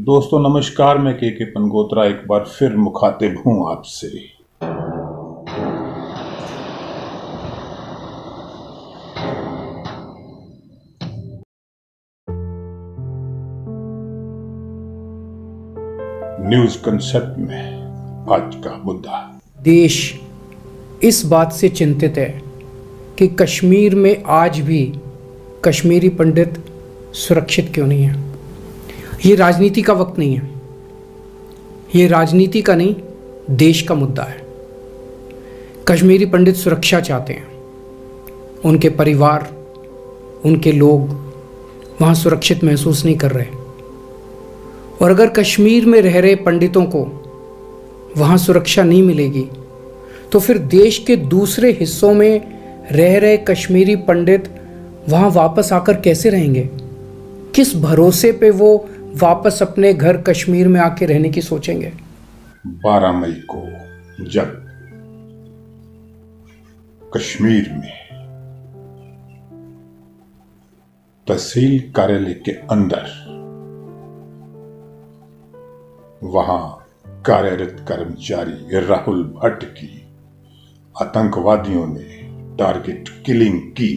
दोस्तों नमस्कार। मैं के पनगोत्रा एक बार फिर मुखातिब हूं आपसे। न्यूज कंसेप्ट में आज का मुद्दा, देश इस बात से चिंतित है कि कश्मीर में आज भी कश्मीरी पंडित सुरक्षित क्यों नहीं है। ये राजनीति का वक्त नहीं है, ये राजनीति का नहीं, देश का मुद्दा है। कश्मीरी पंडित सुरक्षा चाहते हैं, उनके परिवार, उनके लोग वहाँ सुरक्षित महसूस नहीं कर रहे। और अगर कश्मीर में रह रहे पंडितों को वहाँ सुरक्षा नहीं मिलेगी तो फिर देश के दूसरे हिस्सों में रह रहे कश्मीरी पंडित वहाँ वापस आकर कैसे रहेंगे? किस भरोसे पे वो वापस अपने घर कश्मीर में आके रहने की सोचेंगे? 12 मई को जब कश्मीर में तहसील कार्यालय के अंदर वहां कार्यरत कर्मचारी राहुल भट्ट की आतंकवादियों ने टारगेट किलिंग की,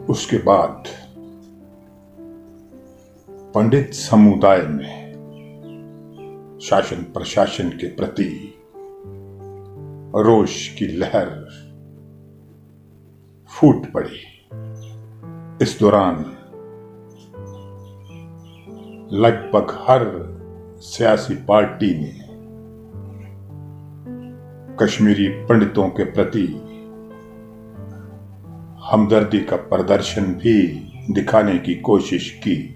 उसके बाद पंडित समुदाय में शासन प्रशासन के प्रति रोष की लहर फूट पड़ी। इस दौरान लगभग हर सियासी पार्टी ने कश्मीरी पंडितों के प्रति हमदर्दी का प्रदर्शन भी दिखाने की कोशिश की।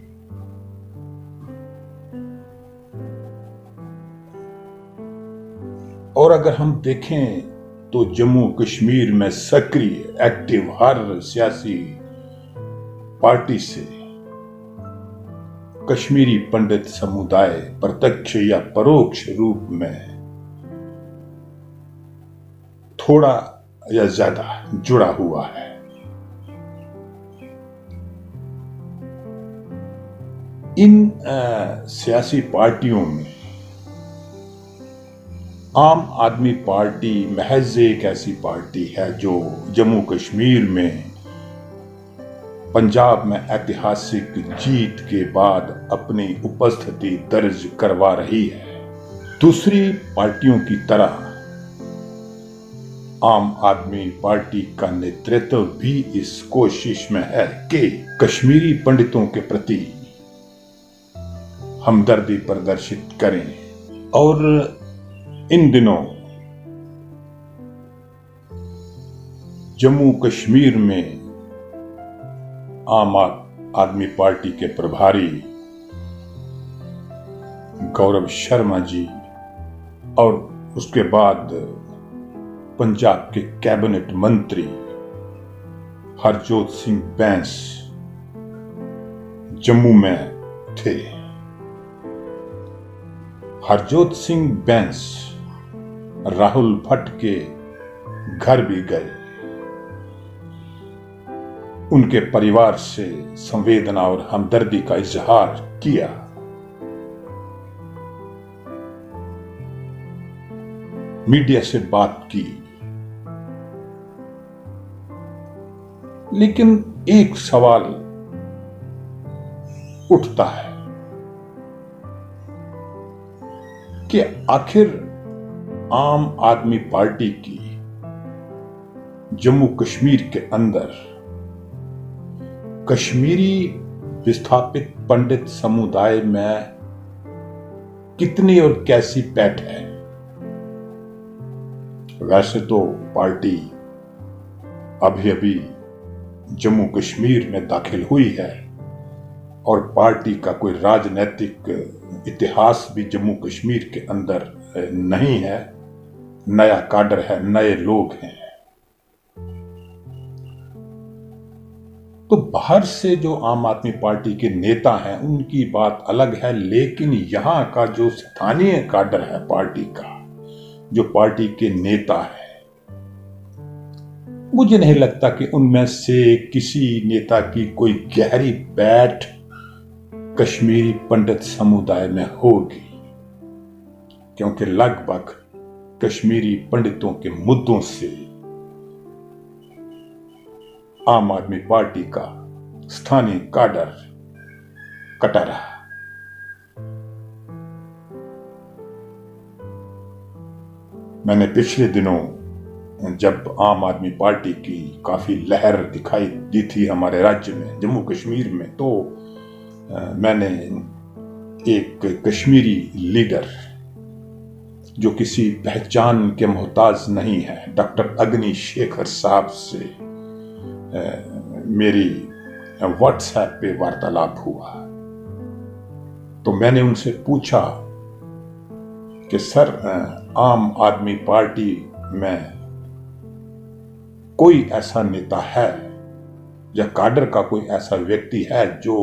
और अगर हम देखें तो जम्मू कश्मीर में सक्रिय एक्टिव हर सियासी पार्टी से कश्मीरी पंडित समुदाय प्रत्यक्ष या परोक्ष रूप में थोड़ा या ज्यादा जुड़ा हुआ है। इन सियासी पार्टियों में आम आदमी पार्टी महज एक ऐसी पार्टी है जो जम्मू कश्मीर में पंजाब में ऐतिहासिक जीत के बाद अपनी उपस्थिति दर्ज करवा रही है। दूसरी पार्टियों की तरह आम आदमी पार्टी का नेतृत्व भी इस कोशिश में है कि कश्मीरी पंडितों के प्रति हमदर्दी प्रदर्शित करें। और इन दिनों जम्मू कश्मीर में आम आदमी पार्टी के प्रभारी गौरव शर्मा जी और उसके बाद पंजाब के कैबिनेट मंत्री हरजोत सिंह बैंस जम्मू में थे। हरजोत सिंह बैंस राहुल भट्ट के घर भी गए, उनके परिवार से संवेदना और हमदर्दी का इजहार किया। मीडिया से बात की, लेकिन एक सवाल उठता है कि आखिर आम आदमी पार्टी की जम्मू कश्मीर के अंदर कश्मीरी विस्थापित पंडित समुदाय में कितनी और कैसी पैठ है। वैसे तो पार्टी अभी अभी जम्मू कश्मीर में दाखिल हुई है और पार्टी का कोई राजनीतिक इतिहास भी जम्मू कश्मीर के अंदर नहीं है। नया काडर है, नए लोग हैं। तो बाहर से जो आम आदमी पार्टी के नेता हैं उनकी बात अलग है, लेकिन यहां का जो स्थानीय काडर है पार्टी का, जो पार्टी के नेता है, मुझे नहीं लगता कि उनमें से किसी नेता की कोई गहरी बैठ कश्मीरी पंडित समुदाय में होगी, क्योंकि लगभग कश्मीरी पंडितों के मुद्दों से आम आदमी पार्टी का स्थानीय काडर कटा रहा। मैंने पिछले दिनों जब आम आदमी पार्टी की काफी लहर दिखाई दी थी हमारे राज्य में, जम्मू कश्मीर में, तो मैंने एक कश्मीरी लीडर जो किसी पहचान के मोहताज नहीं है, डॉक्टर अग्नि शेखर साहब से मेरी व्हाट्सएप पे वार्तालाप हुआ। तो मैंने उनसे पूछा कि सर, आम आदमी पार्टी में कोई ऐसा नेता है या काडर का कोई ऐसा व्यक्ति है जो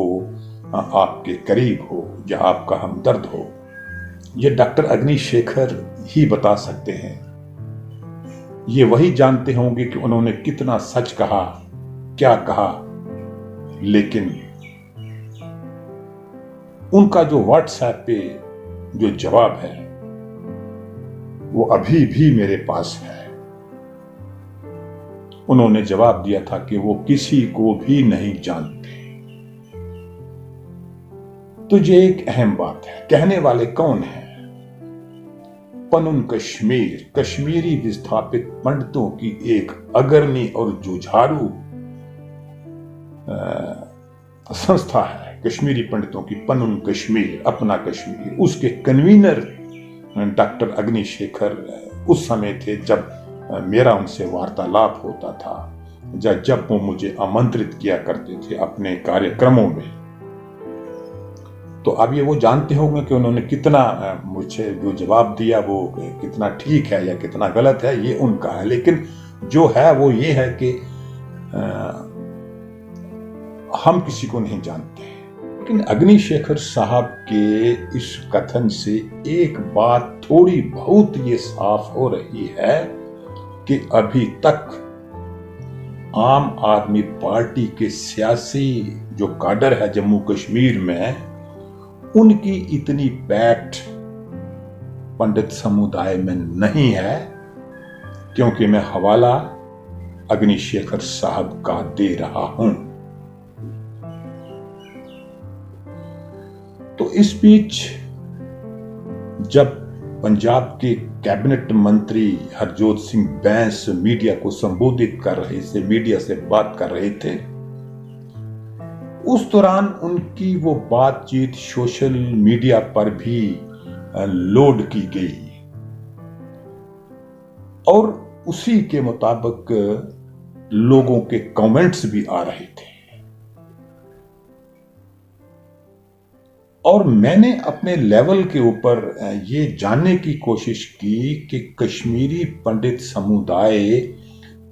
आपके करीब हो या आपका हमदर्द हो? ये डॉक्टर अग्नि शेखर ही बता सकते हैं। ये वही जानते होंगे कि उन्होंने कितना सच कहा, क्या कहा, लेकिन उनका जो व्हाट्सएप पे जो जवाब है वो अभी भी मेरे पास है। उन्होंने जवाब दिया था कि वो किसी को भी नहीं जानते। तो ये एक अहम बात है। कहने वाले कौन है? पनुन कश्मीर, कश्मीरी विस्थापित पंडितों की एक अग्रणी और जुझारू संस्था है, कश्मीरी पंडितों की पनुन कश्मीर, अपना कश्मीर। उसके कन्वीनर डॉक्टर अग्नि शेखर उस समय थे जब मेरा उनसे वार्तालाप होता था, जब वो मुझे आमंत्रित किया करते थे अपने कार्यक्रमों में। तो अब ये वो जानते होंगे कि उन्होंने कितना मुझे जो जवाब दिया वो कितना ठीक है या कितना गलत है, ये उनका है। लेकिन जो है वो ये है कि हम किसी को नहीं जानते। लेकिन अग्नि शेखर साहब के इस कथन से एक बात थोड़ी बहुत ये साफ हो रही है कि अभी तक आम आदमी पार्टी के सियासी जो काडर है जम्मू कश्मीर में, उनकी इतनी पैठ पंडित समुदाय में नहीं है, क्योंकि मैं हवाला अग्नि शेखर साहब का दे रहा हूं। तो इस बीच जब पंजाब के कैबिनेट मंत्री हरजोत सिंह बैंस मीडिया को संबोधित कर रहे थे, मीडिया से बात कर रहे थे, उस दौरान उनकी वो बातचीत सोशल मीडिया पर भी लोड की गई और उसी के मुताबिक लोगों के कमेंट्स भी आ रहे थे। और मैंने अपने लेवल के ऊपर ये जानने की कोशिश की कि कश्मीरी पंडित समुदाय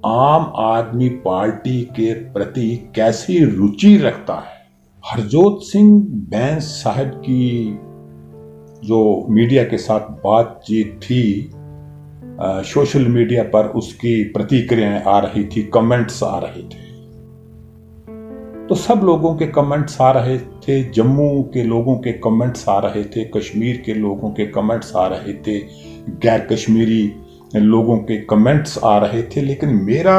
आम आदमी पार्टी के प्रति कैसी रुचि रखता है। हरजोत सिंह बैंस साहब की जो मीडिया के साथ बातचीत थी, सोशल मीडिया पर उसकी प्रतिक्रियाएं आ रही थी, कमेंट्स आ रहे थे। तो सब लोगों के कमेंट्स आ रहे थे, जम्मू के लोगों के कमेंट्स आ रहे थे, कश्मीर के लोगों के कमेंट्स आ रहे थे, गैर कश्मीरी लोगों के कमेंट्स आ रहे थे। लेकिन मेरा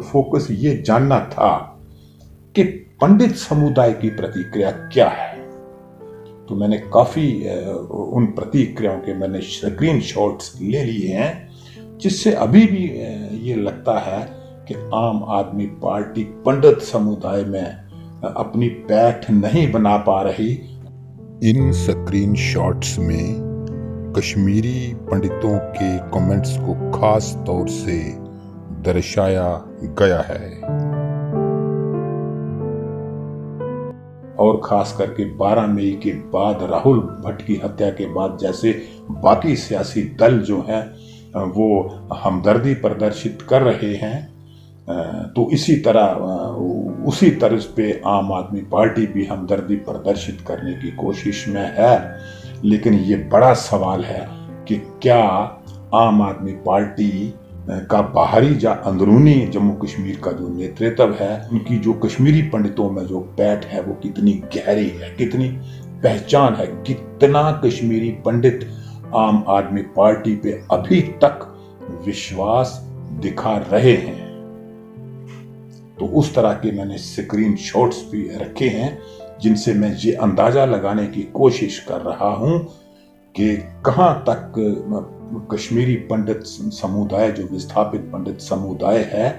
फोकस ये जानना था कि पंडित समुदाय की प्रतिक्रिया क्या है। तो मैंने काफी उन प्रतिक्रियाओं के मैंने स्क्रीनशॉट्स ले लिए हैं, जिससे अभी भी ये लगता है कि आम आदमी पार्टी पंडित समुदाय में अपनी पैठ नहीं बना पा रही। इन स्क्रीनशॉट्स में कश्मीरी पंडितों के कमेंट्स को खास तौर से दर्शाया गया है और खास करके 12 मई के बाद, राहुल भट्ट की हत्या के बाद, जैसे बाकी सियासी दल जो हैं वो हमदर्दी प्रदर्शित कर रहे हैं, तो इसी तरह उसी तर्ज पे आम आदमी पार्टी भी हमदर्दी प्रदर्शित करने की कोशिश में है। लेकिन ये बड़ा सवाल है कि क्या आम आदमी पार्टी का बाहरी या अंदरूनी जम्मू कश्मीर का जो नेतृत्व है, उनकी जो कश्मीरी पंडितों में जो बैठ है वो कितनी गहरी है, कितनी पहचान है, कितना कश्मीरी पंडित आम आदमी पार्टी पे अभी तक विश्वास दिखा रहे हैं। तो उस तरह के मैंने स्क्रीनशॉट्स भी रखे हैं जिनसे मैं ये अंदाजा लगाने की कोशिश कर रहा हूं कि कहां तक कश्मीरी पंडित समुदाय, जो विस्थापित पंडित समुदाय है,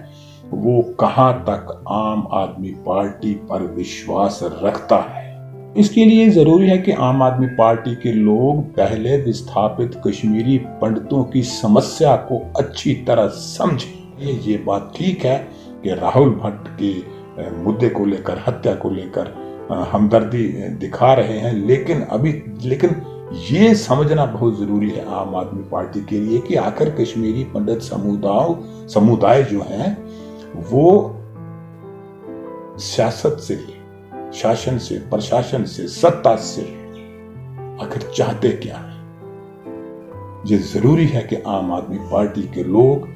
वो कहां तक आम आदमी पार्टी पर विश्वास रखता है। इसके लिए जरूरी है कि आम आदमी पार्टी के लोग पहले विस्थापित कश्मीरी पंडितों की समस्या को अच्छी तरह समझें। ये बात ठीक है कि राहुल भट्ट के मुद्दे को लेकर, हत्या को लेकर हमदर्दी दिखा रहे हैं, लेकिन ये समझना बहुत जरूरी है आम आदमी पार्टी के लिए कि आखिर कश्मीरी पंडित समुदाय जो हैं वो सियासत से, शासन से, प्रशासन से, सत्ता से आखिर चाहते क्या है। ये जरूरी है कि आम आदमी पार्टी के लोग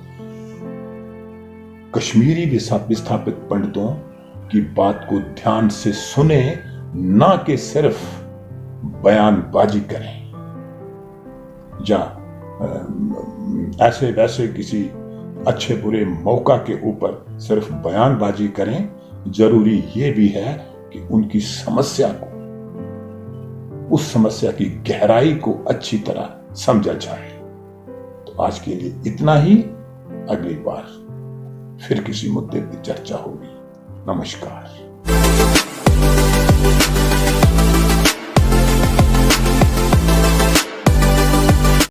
कश्मीरी विस्थापित पंडितों की बात को ध्यान से सुने, ना कि सिर्फ बयानबाजी करें या ऐसे वैसे किसी अच्छे बुरे मौका के ऊपर सिर्फ बयानबाजी करें। जरूरी ये भी है कि उनकी समस्या को, उस समस्या की गहराई को अच्छी तरह समझा जाए। तो आज के लिए इतना ही। अगली बार फिर किसी मुद्दे पर चर्चा होगी। नमस्कार।